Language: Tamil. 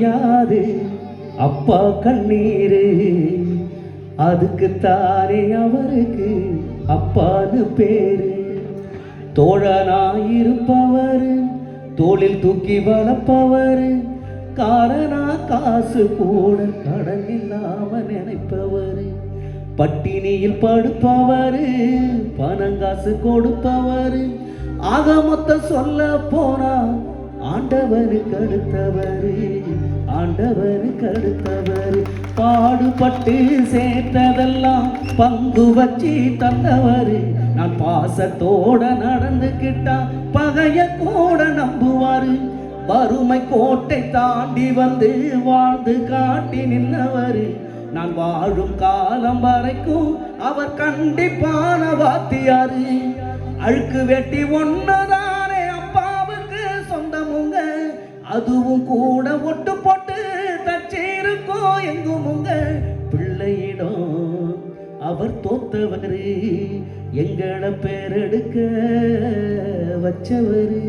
யாது அப்பா கண்ணீரு அதுக்கு தானே அவருக்கு அப்பான்னு பேரு. தோழனாயிருப்பவர் தோளில் தூக்கி வளர்ப்பவர் காரணா காசு கூட கடன் இல்லாம நினைப்பவர். பட்டினியில் படுப்பவர் பணங்காசு கொடுப்பவர். ஆக மொத்தம் சொல்ல போனா ஆண்டவருக்கு அடுத்தவர், ஆண்டவருக்கு அடுத்தவர். பாடுபட்டு சேர்த்ததெல்லாம் பங்கு வச்சு தந்தவர். நான் பாசத்தோட நடந்துக்கிட்டா பகைய கூட நம்புவாரு. வறுமை கோட்டை தாண்டி வந்து வாழ்ந்து காட்டி நின்னவர். நான் வாழும் காலம் வரைக்கும் அவர் கண்டிப்பான வாத்தியாரு. அழுக்கு வெட்டி ஒன்னதானே அப்பாவுக்கு சொந்தமுங்க, அதுவும் கூட ஒட்டு போட்டு தச்சிருக்கோம் எங்குமுங்க. பிள்ளையிடம் அவர் தோத்தவரு, எங்களை பேரெடுக்க வச்சவரு.